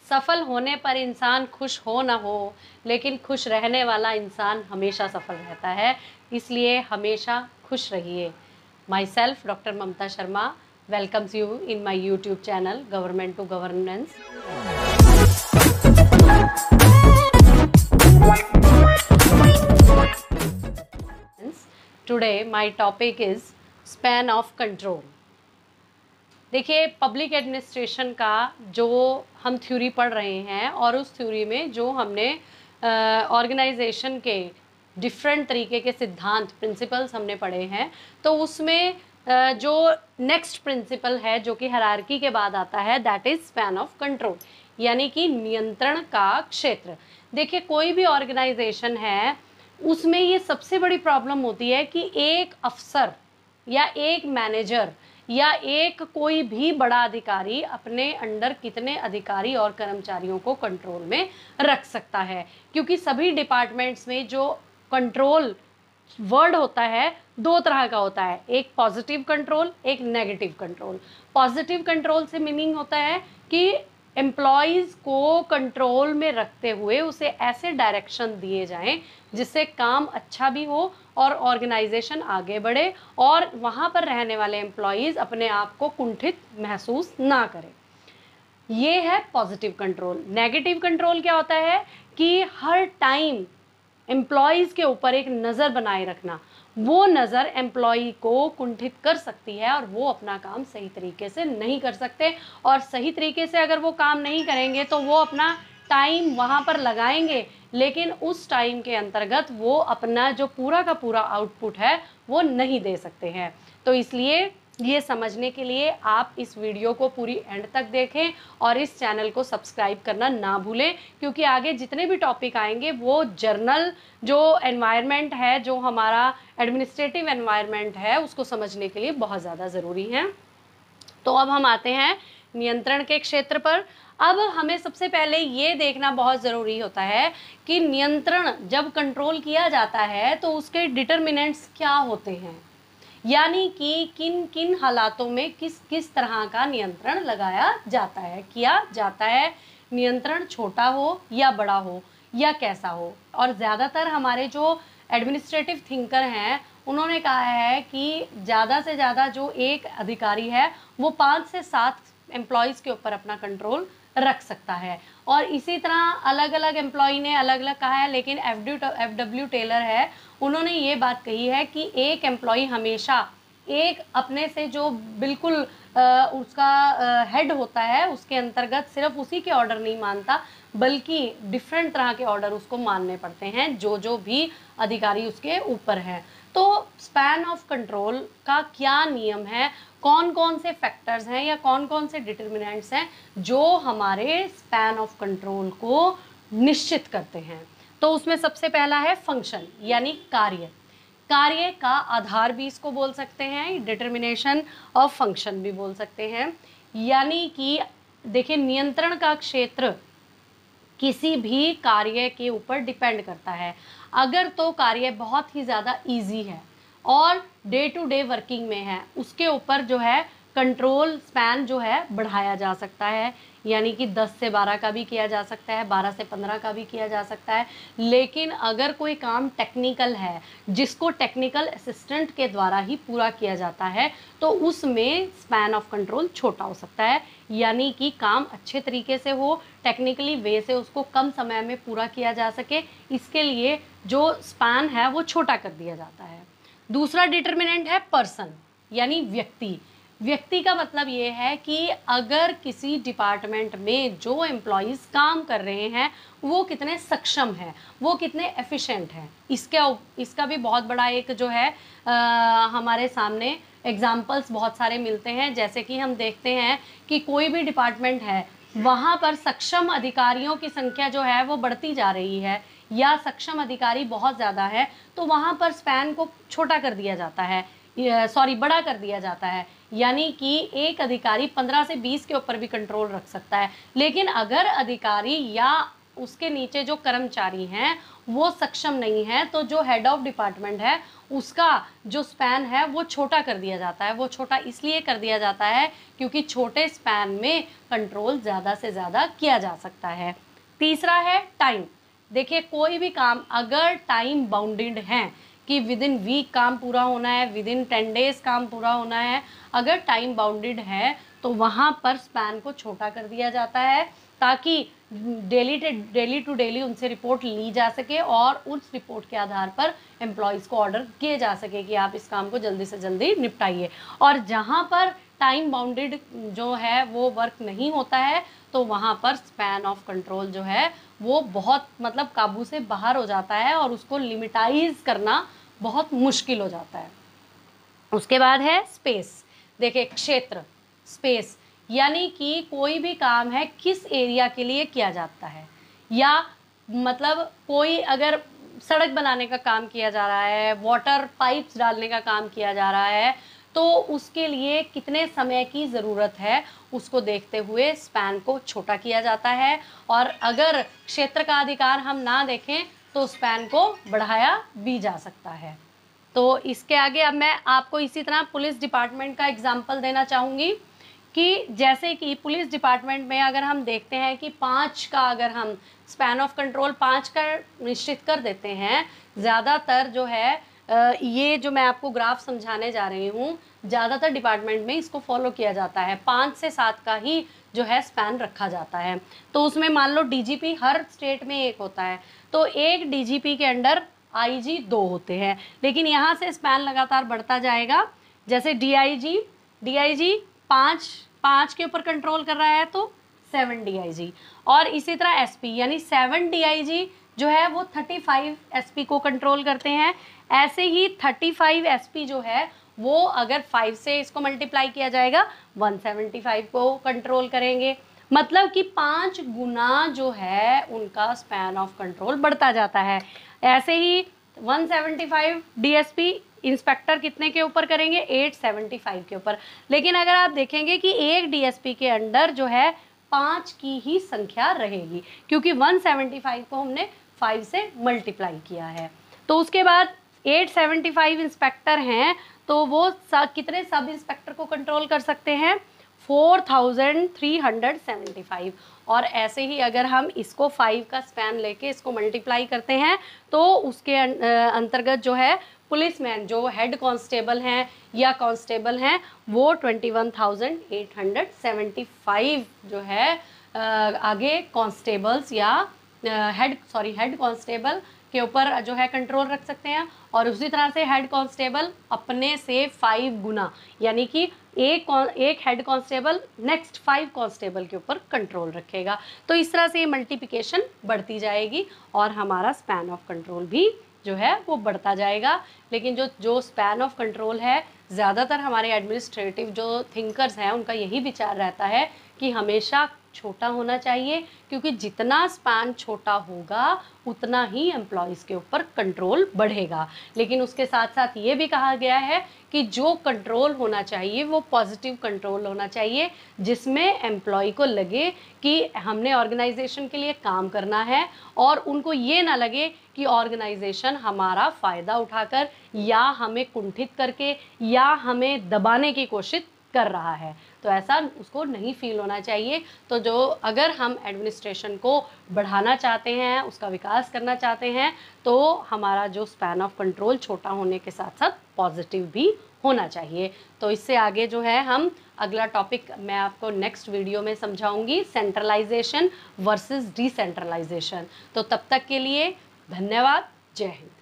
सफल होने पर इंसान खुश हो ना हो, लेकिन खुश रहने वाला इंसान हमेशा सफल रहता है, इसलिए हमेशा खुश रहिए। Myself doctor Mamta Sharma welcomes you in my YouTube channel government to governance. Today my topic is span of control. देखिए, पब्लिक एडमिनिस्ट्रेशन का जो हम थ्योरी पढ़ रहे हैं और उस थ्योरी में जो हमने ऑर्गेनाइजेशन के डिफरेंट तरीके के सिद्धांत प्रिंसिपल्स हमने पढ़े हैं, तो उसमें जो नेक्स्ट प्रिंसिपल है जो कि हायरार्की के बाद आता है, that is span of control, यानी कि नियंत्रण का क्षेत्र। देखिए, कोई भी ऑर्गेनाइजेशन है उसमें ये सबसे बड़ी प्रॉब्लम होती है कि एक अफसर या एक मैनेजर या एक कोई भी बड़ा अधिकारी अपने अंडर कितने अधिकारी और कर्मचारियों को कंट्रोल में रख सकता है, क्योंकि सभी डिपार्टमेंट्स में जो कंट्रोल वर्ड होता है दो तरह का होता है, एक पॉजिटिव कंट्रोल, एक नेगेटिव कंट्रोल। पॉजिटिव कंट्रोल से मीनिंग होता है कि एम्प्लॉयज़ को कंट्रोल में रखते हुए उसे ऐसे डायरेक्शन दिए जाएं जिससे काम अच्छा भी हो और ऑर्गेनाइजेशन आगे बढ़े और वहाँ पर रहने वाले एम्प्लॉयज़ अपने आप को कुंठित महसूस ना करें। ये है पॉजिटिव कंट्रोल। नेगेटिव कंट्रोल क्या होता है कि हर टाइम एम्प्लॉयज़ के ऊपर एक नज़र बनाए रखना, वो नज़र एम्प्लॉई को कुंठित कर सकती है और वो अपना काम सही तरीके से नहीं कर सकते, और सही तरीके से अगर वो काम नहीं करेंगे तो वो अपना टाइम वहाँ पर लगाएंगे, लेकिन उस टाइम के अंतर्गत वो अपना जो पूरा का पूरा आउटपुट है वो नहीं दे सकते हैं। तो इसलिए ये समझने के लिए आप इस वीडियो को पूरी एंड तक देखें और इस चैनल को सब्सक्राइब करना ना भूलें, क्योंकि आगे जितने भी टॉपिक आएंगे वो जर्नल जो एनवायरनमेंट है, जो हमारा एडमिनिस्ट्रेटिव एनवायरनमेंट है, उसको समझने के लिए बहुत ज़्यादा ज़रूरी है। तो अब हम आते हैं नियंत्रण के क्षेत्र पर। अब हमें सबसे पहले ये देखना बहुत ज़रूरी होता है कि नियंत्रण जब कंट्रोल किया जाता है तो उसके डिटर्मिनेंट्स क्या होते हैं, यानी कि किन किन हालातों में किस किस तरह का नियंत्रण लगाया जाता है, किया जाता है। नियंत्रण छोटा हो या बड़ा हो या कैसा हो। और ज़्यादातर हमारे जो एडमिनिस्ट्रेटिव थिंकर हैं उन्होंने कहा है कि ज़्यादा से ज़्यादा जो एक अधिकारी है वो 5 से 7 एम्प्लॉयज़ के ऊपर अपना कंट्रोल रख सकता है। और इसी तरह अलग अलग एम्प्लॉय ने अलग अलग कहा है, लेकिन FW टेलर है, उन्होंने ये बात कही है कि एक एम्प्लॉय हमेशा एक अपने से जो बिल्कुल उसका हेड होता है उसके अंतर्गत सिर्फ उसी के ऑर्डर नहीं मानता, बल्कि डिफरेंट तरह के ऑर्डर उसको मानने पड़ते हैं जो भी अधिकारी उसके ऊपर है। तो स्पैन ऑफ कंट्रोल का क्या नियम है, कौन कौन से फैक्टर्स हैं या कौन कौन से डिटर्मिनेंट्स हैं जो हमारे स्पैन ऑफ कंट्रोल को निश्चित करते हैं। तो उसमें सबसे पहला है फंक्शन, यानी कार्य। कार्य का आधार भी इसको बोल सकते हैं, डिटर्मिनेशन ऑफ फंक्शन भी बोल सकते हैं। यानी कि देखिए, नियंत्रण का क्षेत्र किसी भी कार्य के ऊपर डिपेंड करता है। अगर तो कार्य बहुत ही ज़्यादा इजी है और डे टू डे वर्किंग में है, उसके ऊपर जो है कंट्रोल स्पैन जो है बढ़ाया जा सकता है, यानी कि 10 से 12 का भी किया जा सकता है, 12 से 15 का भी किया जा सकता है। लेकिन अगर कोई काम टेक्निकल है जिसको टेक्निकल असिस्टेंट के द्वारा ही पूरा किया जाता है, तो उसमें स्पैन ऑफ कंट्रोल छोटा हो सकता है, यानी कि काम अच्छे तरीके से हो, टेक्निकली वे से उसको कम समय में पूरा किया जा सके, इसके लिए जो स्पैन है वो छोटा कर दिया जाता है। दूसरा डिटर्मिनेंट है पर्सन, यानी व्यक्ति। व्यक्ति का मतलब ये है कि अगर किसी डिपार्टमेंट में जो एम्प्लॉयज़ काम कर रहे हैं वो कितने सक्षम हैं, वो कितने एफिशिएंट हैं, इसका भी बहुत बड़ा एक जो है हमारे सामने एग्जाम्पल्स बहुत सारे मिलते हैं। जैसे कि हम देखते हैं कि कोई भी डिपार्टमेंट है, वहाँ पर सक्षम अधिकारियों की संख्या जो है वो बढ़ती जा रही है या सक्षम अधिकारी बहुत ज़्यादा है, तो वहाँ पर स्पैन को छोटा कर दिया जाता है, बड़ा कर दिया जाता है, यानी कि एक अधिकारी 15 से 20 के ऊपर भी कंट्रोल रख सकता है। लेकिन अगर अधिकारी या उसके नीचे जो कर्मचारी हैं वो सक्षम नहीं है, तो जो हेड ऑफ डिपार्टमेंट है उसका जो स्पैन है वो छोटा कर दिया जाता है। वो छोटा इसलिए कर दिया जाता है क्योंकि छोटे स्पैन में कंट्रोल ज़्यादा से ज़्यादा किया जा सकता है। तीसरा है टाइम। देखिए कोई भी काम अगर टाइम बाउंडेड है कि विद इन वीक काम पूरा होना है, विद इन 10 डेज काम पूरा होना है, अगर टाइम बाउंडेड है तो वहाँ पर स्पैन को छोटा कर दिया जाता है ताकि डेली टू डेली उनसे रिपोर्ट ली जा सके और उस रिपोर्ट के आधार पर एम्प्लॉयज़ को ऑर्डर किए जा सके कि आप इस काम को जल्दी से जल्दी निपटाइए। और जहाँ पर टाइम बाउंडेड जो है वो वर्क नहीं होता है तो वहाँ पर स्पैन ऑफ कंट्रोल जो है वो बहुत मतलब काबू से बाहर हो जाता है और उसको लिमिटाइज करना बहुत मुश्किल हो जाता है। उसके बाद है स्पेस। देखिए क्षेत्र, स्पेस यानी कि कोई भी काम है किस एरिया के लिए किया जाता है, या मतलब कोई अगर सड़क बनाने का काम किया जा रहा है, वाटर पाइप्स डालने का काम किया जा रहा है, तो उसके लिए कितने समय की ज़रूरत है उसको देखते हुए स्पैन को छोटा किया जाता है। और अगर क्षेत्र का अधिकार हम ना देखें तो स्पैन को बढ़ाया भी जा सकता है। तो इसके आगे अब मैं आपको इसी तरह पुलिस डिपार्टमेंट का एग्जाम्पल देना चाहूँगी कि जैसे कि पुलिस डिपार्टमेंट में अगर हम देखते हैं कि 5 का अगर हम स्पैन ऑफ कंट्रोल 5 का निश्चित कर देते हैं, ज़्यादातर जो है ये जो मैं आपको ग्राफ समझाने जा रही हूँ ज़्यादातर डिपार्टमेंट में इसको फॉलो किया जाता है। 5 से 7 का ही जो है स्पैन रखा जाता है। तो उसमें मान लो डीजीपी हर स्टेट में एक होता है, तो एक डीजीपी के अंडर आईजी 2 होते हैं, लेकिन यहाँ से स्पैन लगातार बढ़ता जाएगा। जैसे डीआईजी 5 के ऊपर कंट्रोल कर रहा है तो 7 डीआईजी, और इसी तरह एसपी यानी 7 डीआईजी जो है वो 35 एसपी को कंट्रोल करते हैं। ऐसे ही 35 एसपी जो है वो अगर 5 से इसको मल्टीप्लाई किया जाएगा 175 को कंट्रोल करेंगे। मतलब कि 5 गुना जो है उनका स्पैन ऑफ कंट्रोल बढ़ता जाता है। ऐसे ही 175 डीएसपी इंस्पेक्टर कितने के ऊपर करेंगे, 875 के ऊपर। लेकिन अगर आप देखेंगे कि एक डीएसपी के अंडर जो है 5 की ही संख्या रहेगी क्योंकि 175 को हमने 5 से मल्टीप्लाई किया है। तो उसके बाद 875 इंस्पेक्टर हैं तो वो कितने सब इंस्पेक्टर को कंट्रोल कर सकते हैं, 4375। और ऐसे ही अगर हम इसको 5 का स्पैन लेके इसको मल्टीप्लाई करते हैं तो उसके अंतर्गत जो है पुलिसमैन जो हेड कांस्टेबल हैं या कांस्टेबल हैं वो 21,875 जो है आगे कांस्टेबल्स या हेड कांस्टेबल के ऊपर जो है कंट्रोल रख सकते हैं। और उसी तरह से हेड कांस्टेबल अपने से 5 गुना यानी कि एक हेड कांस्टेबल नेक्स्ट 5 कांस्टेबल के ऊपर कंट्रोल रखेगा। तो इस तरह से ये मल्टीप्लिकेशन बढ़ती जाएगी और हमारा स्पैन ऑफ कंट्रोल भी जो है वो बढ़ता जाएगा। लेकिन जो स्पैन ऑफ कंट्रोल है ज़्यादातर हमारे एडमिनिस्ट्रेटिव जो थिंकर्स हैं उनका यही विचार रहता है कि हमेशा छोटा होना चाहिए, क्योंकि जितना स्पैन छोटा होगा उतना ही एम्प्लॉयज़ के ऊपर कंट्रोल बढ़ेगा। लेकिन उसके साथ साथ ये भी कहा गया है कि जो कंट्रोल होना चाहिए वो पॉजिटिव कंट्रोल होना चाहिए, जिसमें एम्प्लॉय को लगे कि हमने ऑर्गेनाइजेशन के लिए काम करना है और उनको ये ना लगे कि ऑर्गेनाइजेशन हमारा फ़ायदा उठाकर या हमें कुंठित करके या हमें दबाने की कोशिश कर रहा है। तो ऐसा उसको नहीं फील होना चाहिए। तो जो अगर हम एडमिनिस्ट्रेशन को बढ़ाना चाहते हैं, उसका विकास करना चाहते हैं, तो हमारा जो स्पैन ऑफ कंट्रोल छोटा होने के साथ साथ पॉजिटिव भी होना चाहिए। तो इससे आगे जो है हम अगला टॉपिक मैं आपको नेक्स्ट वीडियो में समझाऊंगी, सेंट्रलाइजेशन वर्सेस डिसेंट्रलाइजेशन। तो तब तक के लिए धन्यवाद। जय हिंद।